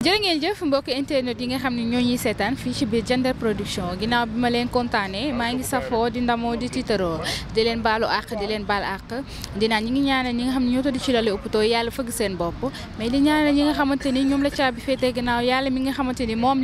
jërë ngeen jëf mbokk internet yi nga xam ne ñoo ñuy seetaan fii ci biir Diender Production ginnaaw bi ma leen kontaanee maa ngi safoo di ndamoo di tiitaroo di leen baalu àq di leen baal àq dinaa ñi ngi ñaanal ñi nga xam ne ñoo tëdd ci lali hôpitaux yàlla fëgg seen bopp mais di ñaanal ñi nga xamante ni ñoom la caabi féetee ginnaaw yàlla mi nga xamante ni moom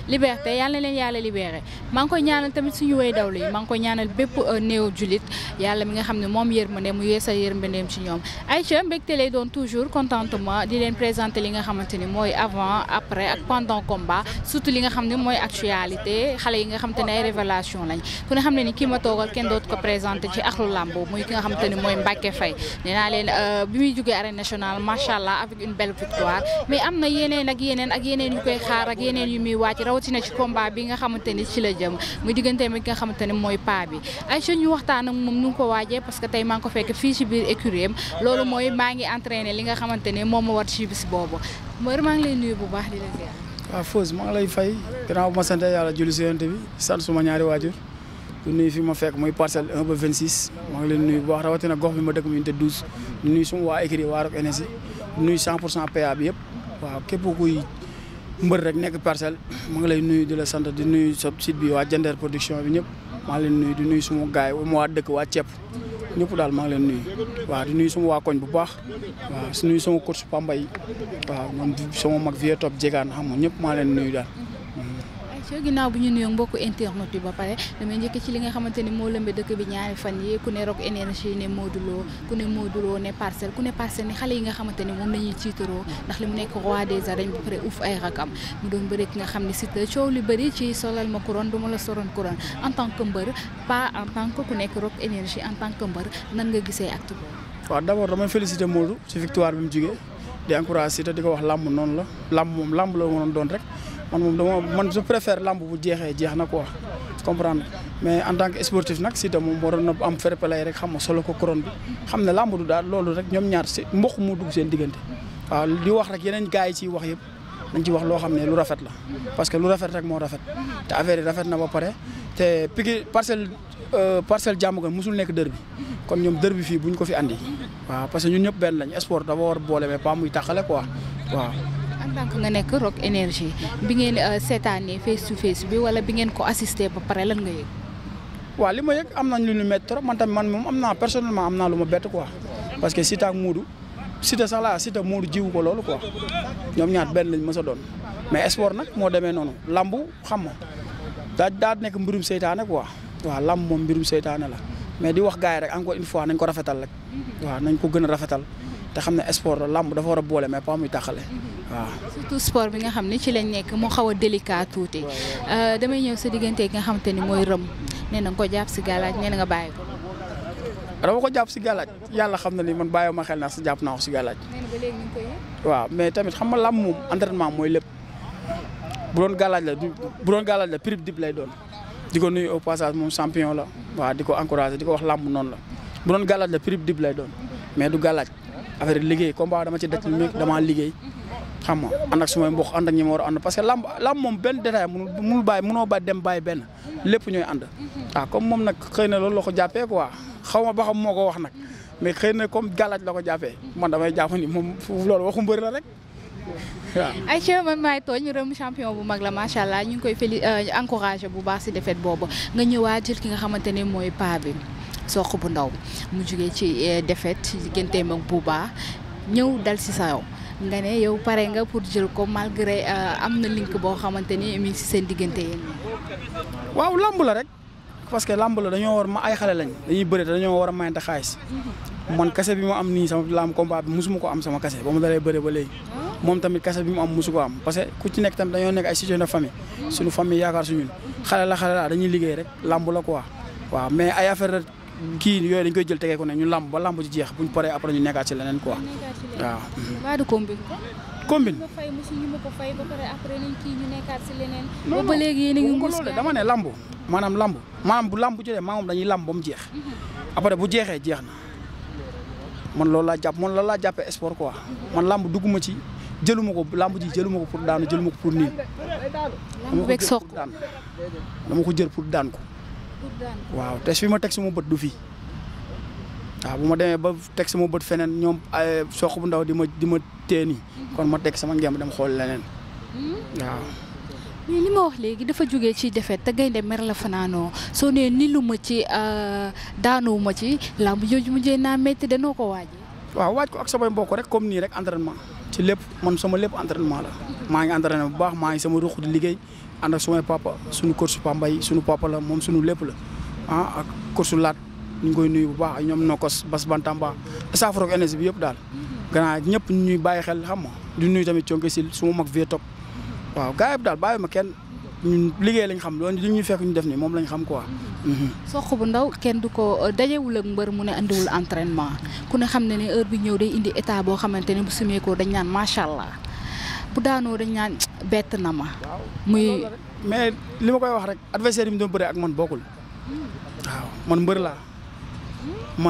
liberté yàlla na leen yàlla libéré maa ngi koy ñaanal tamit suñu way dawlu yi maa ngi koy ñaanal bépp néew julit yàlla mi nga xam ne moom yërmande mu yeesal yërmandeem ci ñoom Aïcha mbégte lay doon toujours contentement di leen présenter li nga xamante ni mooy avant après ak pendant combat surtout li nga xam ne mooy actualité xale yi nga xam te ne ay révélation lañ ku ne xam ne ni kii ma toogal kenn dootu ko présenté ci axlu làmb muy ki nga xam te ne mooy Mbacké Faye nee naa leen bi muy jógee arène nationale macha allah avec une belle victoire mais am na yeneen ak yeneen yu koy xaar ak yeneen yu muy wàcc rawatina ci combat bi nga xamante ni ci la jëm muy diggante mi nga xamante ne mooy paa bi Aïcha ñu waxtaan ak moom nu ngi ko waajee parce que tey maa ngi ko fekk fii ci biir écurie loolu mooy maa ngi entraîné li nga xamante ne moom ma war ci bis boobu Mbër maa ngi lay nuyu bu baax di la ziar. waaw Fos maa ngi lay fay gannaaw bu ma sant yàlla julli si yonent bi sant suma ñaari waajur du nuyu fi ma fekk muy parcelle 1 ba 26 maa ngi leen nuyu bu baax rawatina gox bi ma dëkk mu unité 12 du nuyu suma waa écurie waa Rock Énergie du nuyu 100% PA bi yëpp waaw képp kuy mbër rek nekk parcelle maa ngi lay nuyu di la sant di nuyu sa site bi waa Diender Production bi ñëpp maa ngi leen nuyu di nuyu suma gaay yi waa dëkk waa ceeb ñëpp daal maa ngi leen nuyu waaw di nuyu sama waa koñ bu baax waaw su nuyu sama course Pambay waaw ñoom sama mag vie top jegaan xam nga ñëpp maa leen nuyu daal. ginnaaw bu ñu nuyoo mbokku internet yi ba pare damay njëkk ci li nga xamante ni moo lëmbe dëkk bi ñaari fan yi ku ne Rock Énergie ne Modou Lo ku ne Modou Lo ne Parcelles ku ne Parcelles ni xale yi nga xamante ni moom la ñuy tiitaroo ndax li mu nekk roi des arènes ba pare uuf ay rakam mu doon bëri ki nga xam ne Siteu coow li bëri ci solal ma couronne du ma la soroon couronne en tant que mbër pas en tant que ku nekk Rock Énergie en tant que mbër nan nga gisee acte boobu. waaw d'abord damay féliciter Modou ci victoire bi mu jugee di encourager Siteu di ko wax làmb noonu la làmb moom làmb la mënoon doon rek man je préfère lamb bu jeexee jeex na quoi comprendre mais en tant que sportif nag Siteu moom waroon na am fair play rek xam nga solo ko couronne bi xam ne lamb du daal loolu rek ñoom ñaar si mboq mu dugg seen diggante waaw di wax rek yeneen gars yi ciy wax yëpp dañ ci wax loo xam ne lu rafet la parce que lu rafet rek moo rafet te affaire yi rafet na ba pare te Pikine parcelle jàmm gan musul nekk dër bi kon ñoom dër bi fii buñ ko fi andi waaw parce que ñun ñëpp benn lañ sport dafa war boole mais pas muy tàqale quoi waaw. en tant que nga nekk Rock Énergie bi ngeen seetaanee face to face bi wala bi ngeen ko assisté ba pare lan nga yëg. waaw li ma yëg am nañ lu ñu métti trop man tamit man moom am naa personnellement am naa lu ma bett quoi parce que Siteu ak Modou Siteu sax laa Siteu Modou jiwu ko loolu quoi ñoom ñaar benn lañ mës a doon mais sport nag moo demee noonu lambu xam nga daa nekk mbirum seytaane quoi waaw lamb moom mbirum seytaane la mais di wax gars yi rek encore une fois nañ ko rafetal rek waaw nañ ko gën a rafetal te xam ne sport la lamb dafa war a boole mais pas muy tàqale waaw. surtout sport bi nga xam ne ci lañ nekk moo xaw a délicat tuuti damay ñëw sa diggante nga xamante ni mooy rëm nee na nga ko jàpp si galaaj nee na nga bàyyi ko. dama ko jàpp si galaaj yàlla xam na ni man bàyyi ma xel naa sa jàpp naa ko si galaaj. nee na ba léegi ñu ngi koy waaw mais tamit xam nga lamb moom entraînement mooy lépp bu doon galaaj la prix dib lay doon di ko nuyu au passage moom champion la waaw di ko encouragé di ko wax lamb noonu la bu doon galaaj la prix dib lay doon mais du galaaj. affaire liggéey combat dama ci def damaa liggéey xam nga ànd ak sumay mbokk ànd ak ñi ma war a ànd parce que lamb moom benn détail mënoo bàyyi dem bàyyi benn lépp ñooy ànd waaw comme moom nag xëy na loolu la ko jàppee quoi xaw ma ba xam moo ko wax nag mais xëy na comme gàllaaj la ko jàppee man damay jàpp ni moom loolu waxu mbëri la rek waaw. Aïcha man maay tooñ rëm champion bu mag la macha allah ñu ngi koy encouragé bu baax si défaite boobu nga ñëwaat jël ki nga xamante ne mooy paa bi Sokh bu ndaw mu jugee ci défaite ci digganteem ak Bouba ñëw dal si sa yow nga ne yow pare nga pour jël ko malgré am na link boo xamante ni mi ngi si seen diggante yéen. waaw lamb la rek parce que lamb la dañoo war ma ay xale lañ dañuy bëri te dañoo war a mayante xaalis man kase bi ma am nii sama lamb combat bi musuma ko am sama kase ba mu dalee bëre ba léegi moom tamit kase bi mu am musu ko am parce que ku ci nekk tamit dañoo nekk ay situation de famille suñu famille yaakaar suñun xale la dañuy liggéey rek lamb la quoi waaw mais ay affaire kii yooyu dañ koy jël tegee ko ne ñu lamb ba lamb ci jeex buñ paree après ñu nekkaat ci leneen quoi waaw. waa du combine. combine. ma fay mosu ñu ma ko fay ba pare après nañ kii ñu nekkaat ci leneen. non ba léegi yéen a ngi mus dama ne lamb maanaam bu lamb jotee maanaam dañuy lamb ba mu jeex. après bu jeexee jeex na man loolu laa jàppee sport quoi man lamb dugguma ci jëluma ko lamb ji jëluma ko pour daanu jëluma ko pour nii. lamb beeg Sokh dama ko jël pour daan ko. waaw te fi ma teg sama bët du fii waaw bu ma demee ba teg sama bët feneen ñoom Sokh bu ndaw di ma téye nii kon ma teg sama ngemb dem xool leneen waaw. mais li ma wax léegi dafa jógee ci défaite te gaynde mer la fanaanoo soo nee ni lu ma ci daanuwuma ci làmb jooju mujjee naa métti danoo ko waajee. waaw waaj ko ak samay mbokk rek comme nii rek entraînement ci lépp man sama lépp entraînement la maa ngi entraîné bu baax maa ngi sama ruq di liggéey ànd ak sumay papa suñu coach Pambay suñu papa la moom suñu lépp la ak coach Laat ñu ngi koy nuyu bu baax ak ñoom Nokos Bas Bantamba staff Rock Énergie bi yëpp daal. gannaaw ñëpp ñuy bàyyi xel xam nga di nuyu tamit Thionke Sil suma mag vie top waaw gars yi daal bàyyi ma kenn ñun liggéey lañ xam loolu li ñuy fekk ñu def ni moom lañ xam quoi. Sokh bu Ndaw kenn du ko dajewul ak mbër mu ne andiwul entraînement ku ne xam ne ne heure bi ñëw day indi état boo xamante ne bu sumee ko dañ naan macha allah bu daanoo dañ naan bett na ma. muy mais li ma koy wax rek adversaire yi mu doon bëree ak man bokkul waaw man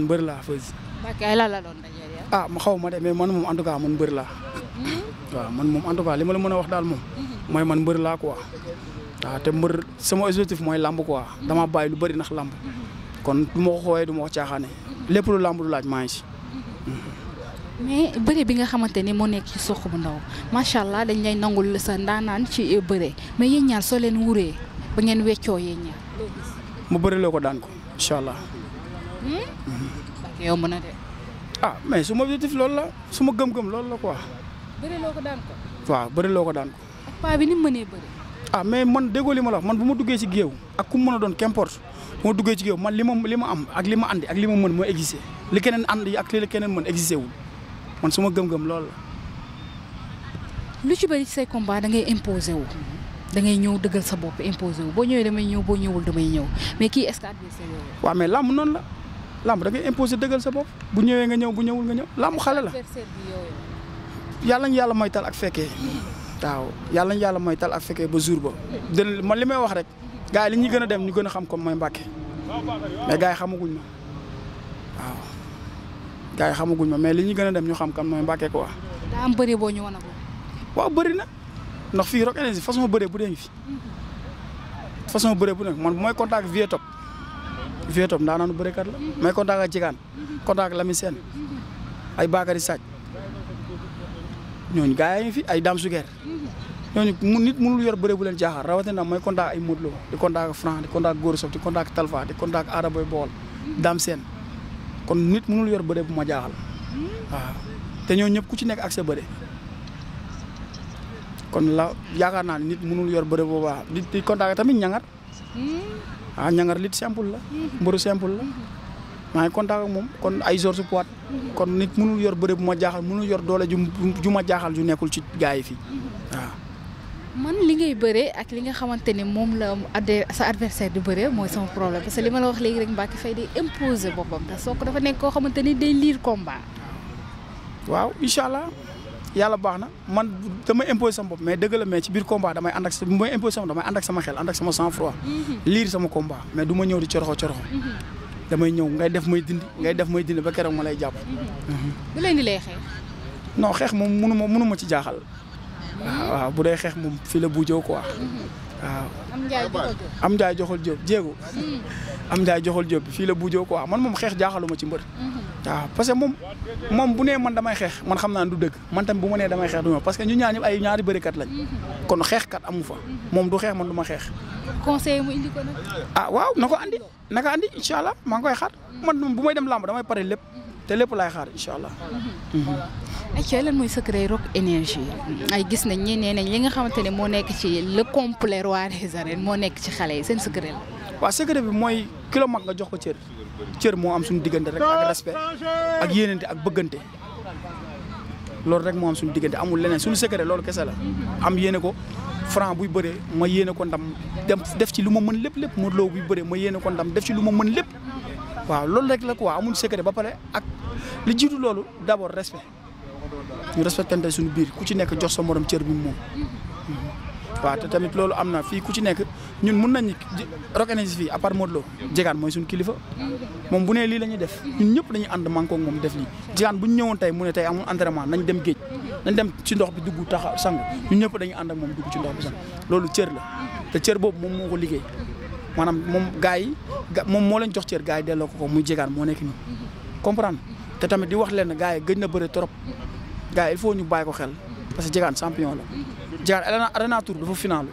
mbër laa Feuz. Mbacke ay la doon dajeel ma xaw ma de mais man moom en tout cas man mbër laa waaw man moom en tout cas li ma la mën a wax daal moom mooy man mbër laa quoi. waaw te mbër sama objectif mooy lamb quoi dama bàyyi lu bëri ndax lamb kon du ma ko xooyee du ma ko caaxaane lépp lu lamb du laaj maa ngi si. mais bëre bi nga xamante ni moo nekk ci Sokh bu Ndaw macha allah dañ lay nangul sa ndaanaan ci bëre mais yéen ñaar soo leen wuree ba ngeen weccoo yéen ñaar. mu bëri loo ko daan ko incha allah. yow mën na de. mais suma objectif loolu la suma gëm-gëm loolu la quoi. bëri loo ko daan ko. waaw bëri loo ko daan ko. ak paa bi ni mu mënee bëri. mais man déggoo li ma la wax man bu ma duggee ci géew ak ku mu mën a doon qu'importe bu ma duggee ci géew man li ma am ak li ma andi ak li ma mën moo existé li keneen andi ak li keneen mën existé wul man suma gëm-gëm loolu la. lu ci bëri ci say combat da ngay imposé wu da ngay ñëw dëggal sa bopp imposé wu boo ñëwee damay ñëw boo ñëwul damay ñëw mais kii est-ce que adversaire yooyu. waaw mais làmb noonu la làmb da ngay imposé dëggal sa bopp bu ñëwee nga ñëw bu ñëwul nga ñëw làmb xale la. yàlla ñu yàlla may tal ak fekkee. waaw yàlla ñu yàlla mooy tal ak fekkee ba jour ba man li may wax rek gars yi li ñuy gën a dem ñu gën a xam comme mooy Mbacke mais gars yi xamaguñ ma waaw gars yi xamaguñ ma mais li ñuy gën a dem ñu xam kan mooy Mbacke quoi. daa am bëri boo ñu wan a ko. waaw bëri na ndax fii Rock Énergie façon bëree bu dee ngi fi façon bëree bu nekk man mooy contact vie top ndaanaanu bërekat la mooy contact ak Jigaan contact ak Lamine Sène ay Bakary Sadj ñooñu gars yi fi ay Dame Suger ñooñu nit mënul yor bëre bu leen jaaxal rawatina mooy contact ay Modou Lo di contact ak Franc di contact ak Gora Sock di contact ak Talfa di contact ak Ada Boy Baol Dame Sène kon nit mënul yor bëre bu ma jaaxal waaw te ñooñu ñëpp ku ci nekk ak sa bëre kon la yaakaar naa ne nit mënul yor bëre boobaa di contact tamit ñangar ñangar lit simple la mbëru simple la maa ngi contact ak moom kon ay Georges Poit kon nit mënul yor bëre bu ma jaaxal mënul yor doole ju ma jaaxal ju nekkul ci gars yi fii waaw. man li ngay bëree ak li nga xamante ne moom la sa adversaire di bëree mooy sama problème parce que li ma la wax léegi rek Mbacke Faye day imposer boppam te Sokh dafa nekk koo xamante ni day lire combat. waaw incha allah yàlla baax na man damay imposer sama bopp mais dëgg la mais ci biir combat damay ànd ak damay imposer sama damay ànd ak sama xel ànd ak sama sang froid. lire sama combat mais du ma ñëw di coroxo. damay ñëw ngay def may dindi ba keroog ma lay jàpp. bu leen di lay xeex. non xeex moom mënu ma ci jaaxal. waaw bu dee xeex moom fii la buujoo quoi. waaw. am njaay joxol jóob jéego. am njaay joxol jóob fii la buujoo quoi man moom xeex jaaxaluma ci mbër. waaw parce que moom bu nee man damay xeex man xam naa du dëgg man tamit bu ma nee damay xeex du ma parce que ñu ñaar ñëpp ay ñaari bërikat lañ. kon xeexkat amu fa moom du xeex man du ma xeex. conseil mu indi ko nag. waaw na ko andi naka andi incha allah maa ngi koy xaar man bu may dem làmb damay pare lépp te lépp laay xaar incha allah. ayca lan mooy secret Rock Énergie ay gis nañ ñeneen nañ li nga xamante ne moo nekk ci le complet roi des arènes moo nekk ci xale yi seen secret la. waaw secret bi mooy kilo mag nga jox ko cër moo am suñu diggante rek ak respect ak yéenante ak bëggante loolu rek moo am suñu diggante amul leneen suñu secret loolu kese la am yéene ko. Franc buy bëree ma yéene ko ndam def ci lu ma mën lépp Modou Lo buy bëree ma yéene ko ndam def ci lu ma mën lépp waaw loolu rek la quoi amul secret ba pare ak li jiitu loolu d'abord respect ñu respectante suñu biir ku ci nekk jox sa morom cër bi moom. waaw te tamit loolu am na fii ku ci nekk ñun mun nañu Rock Énergie fii à part Modou Lo Diegane mooy suñu kilifa moom bu nee lii la ñuy def ñun ñëpp dañuy ànd man koog moom def lii Diegane bu ñu ñëwoon tey mu ne tey amul entraînement nañ dem géej. nañ dem ci ndox bi dugg taxa sangu ñun ñëpp dañuy ànd ak moom dugg ci ndox bi sangu loolu cër la te cër boobu moom moo ko liggéey maanaam moom gars yi moom moo leen jox cër gars yi delloo ko muy Diegane moo nekk nii comprendre te tamit di wax leen ne gars yi gëj na bëre trop gars yi il faut ñu bàyyi ko xel parce que Diegane champion la Diegane Arena Tour dafa final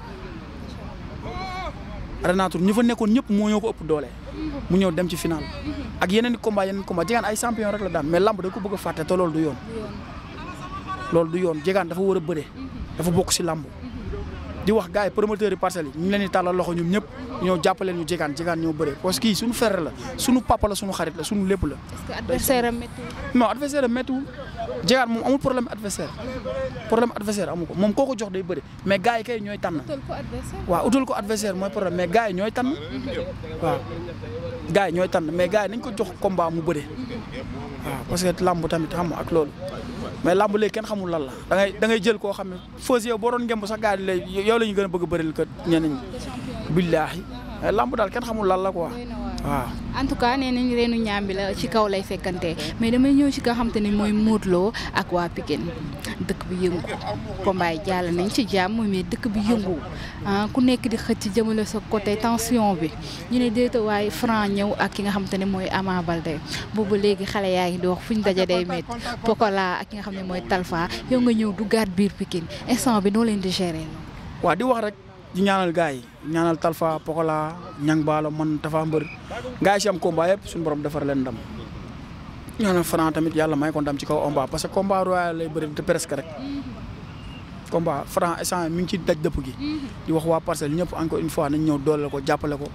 Arena Tour ñu fa nekkoon ñëpp moo ñoo ko ëpp doole mu ñëw dem ci final ak yeneen i combat Diegane ay champion rek la daan mais lamb da ko bëgg a fàtte te loolu du yoon loolu du yoon Diegane dafa war a bëre dafa bokk si lamb di wax gars yi promoteurs yi Parcelles yi ñu leen di tàllal loxo ñoom ñëpp ñoo jàppaleen ñu Diegane ñoo bëre parce que kii suñu frère la suñu papa la suñu xarit la suñu lépp la. est-ce que adversaire am méttiwul. non adversaire am méttiwul Diegane moom amul problème adversaire amu ko moom koo ko jox day bëre mais gars yi kay ñooy tànn. utal ko adversaire. waaw utal ko adversaire mooy problème mais gars yi ñooy tànn waaw gars yi ñooy tànn mais gars yi nañ ko jox combat mu bëre waaw parce que lamb tamit xam nga ak loolu. mais lamb léegi kenn xamul lan la da ngay jël koo xam ne fausse yow boo doon ngemb sax gars yi lay yow la ñu gën a bëgg a bëril kat ñeneen ñi. billaahi lamb daal kenn xamul lan la quoi waaw. en tout cas nee nañ reenu ñaambi la ci kaw lay fekkante mais damay ñëw ci nga xam te ne mooy Modou Lo ak waa Pikine dëkk bi yëngu combat yi jàll nañ ci jàmm mais dëkk bi yëngu ku nekk di xëcc jëmale sa côté tension bi ñu ne déeta waaye Franc ñëw ak ki nga xam te ne mooy Ama Baldé boobu léegi xale yaa ngi di wax fuñ daje day métti Pokola ak ki nga xam ne mooy Talfa yow nga ñëw duggaat biir Pikine instant bi noo leen di gérer. waaw di wax rek di ñaanal gars yi ñaanal Talfa Pokola Ñang Baalo man Tafa Mbër gars yi si am combat yëpp suñu borom defar leen ndam ñaanal Franc tamit yàlla may ko ndam ci kaw combat parce que combat royal lay bëri te presque rek combat Franc instant mi ngi ci daj dëpp gi di wax waa Parcelles ñëpp encore une fois nañ ñëw dooleel ko jàppale ko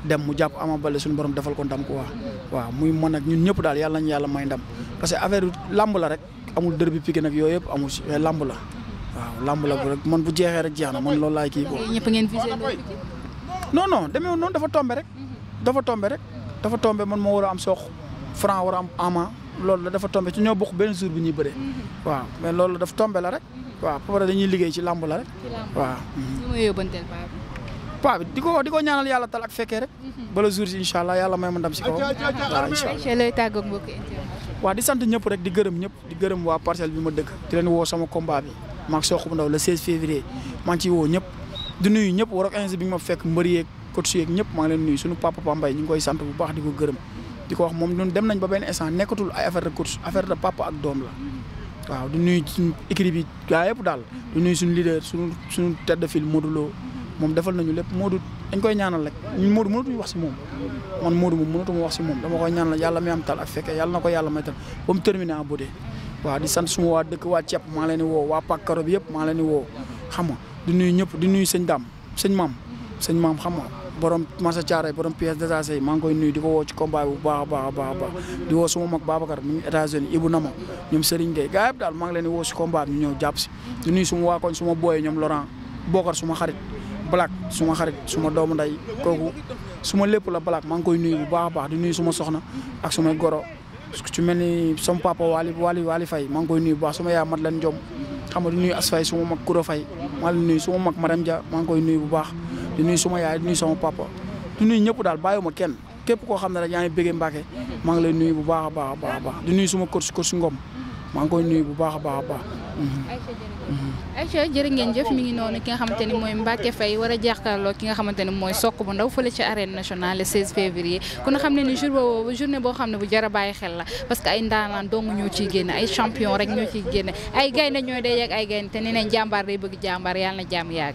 dem mu jàpp Ama Baldé suñu borom defal ko ndam quoi waaw muy mën ak ñun ñëpp daal yàlla nañu yàlla may ndam parce que affaire lamb la rek amul dër bi Pikine nag yooyu yëpp amul si mais lamb la waaw lamb la rek man bu jeexee rek jeex na man loolu laay kii quoi. ñëpp ngeen visé non demeewul noonu dafa tombé rek man moo war a am Sokh Franc war a am Ama loolu la dafa tombé ci ñoo bokk benn jour bi ñuy bëree waaw mais loolu dafa tombé la rek waaw ba pare dañuy liggéey ci lamb la rek waaw. li ma yóbbanteel paa bi di ko ñaanal yàlla tal ak fekkee rek bala jour si incha allah yàlla may ma ndam si kaw waaw incha allah lay tàggoog mbokk waaw di sant ñëpp rek di gërëm ñëpp di gërëm waa Parcelles bi ma dëkk di leen woo sama combat bi maag Sokh bu ndaw le 16 février maa ngi ciy woo ñëpp di nuyu ñëpp war ak insi bi nga ma fekk mbër yeeg coach yeeg ñëpp maa ngi leen nuyu suñu papa Pambay ñu ngi koy sant bu baax di ko gërëm di ko wax moom ñun dem nañ ba benn instant nekkatul ay affaire de coach affaire de papa ak doom la waaw di nuyu suñu équipe bi gaa yëpp daal di nuyu suñu leader suñu tête de file Modou Lo moom defal nañu lépp Modou dañ koy ñaanal rek ñun Modou mënatuñu wax si moom man Modou moom mënatuma wax si moom dama koy ñaanal yàlla mi am tal ak fekkee yàlla na ko yàlla may tal ba mu terminé en beauté waaw di sant suma waa dëkk waa ceeb maa leen di woo waa Pakaro bi yëpp maa leen di woo xam nga di nuyu ñëpp di nuyu sëñ Dame sëñ maam xam nga borom Massa Thiaray borom pièce détachée maa ngi koy nuyu di ko woo ci combat bu baax a baax di woo suma mag Babacar mu ngi États-Unis Ibou Nama ñoom Serigne Gueye gaa yëpp daal maa ngi leen di woo si combat bi ñu ñëw jàpp si di nuyu suma waa koñ suma booy ñoom Laurent Bokar suma xarit Black suma xarit suma doomu nday kooku suma lépp la Black maa ngi koy nuyu bu baax a baax di nuyu suma soxna ak sumay goro ci mel ni sama papa Wali Faye maa ngi koy nuyu bu baax suma yaay mat leen jom xam nga di nuyu Asfay suma mag Koura Faye maa ngi nuyu suma mag Marème Dia maa ngi koy nuyu bu baax di nuyu suma yaay di nuyu sama papa di nuyu ñëpp daal bàyyiwuma kenn képp koo xam ne rek yaa ngi bëggee Mbacke maa ngi lay nuyu bu baax a baax di nuyu suma coach Ngom maa ngi koy nuyu bu baax a baax Aïcha jërë ngeen jëf mi ngi noonu ki nga xamante ni mooy Mbacke Faye war a jàkkaarloo ki nga xamante ni mooy Sokh bu ndaw fële ci arène nationale le 16 février kon xam ne ni journée boo xam ne bu jar a bàyyi xel la parce que ay ndaanaan dong ñoo ciy génne ay champion rek ñoo ciy génne ay gaynde ñooy day yegg ay gaynde te nee nañ jàmbaar day bëgg jàmbaar yàlla na jàmm yàgg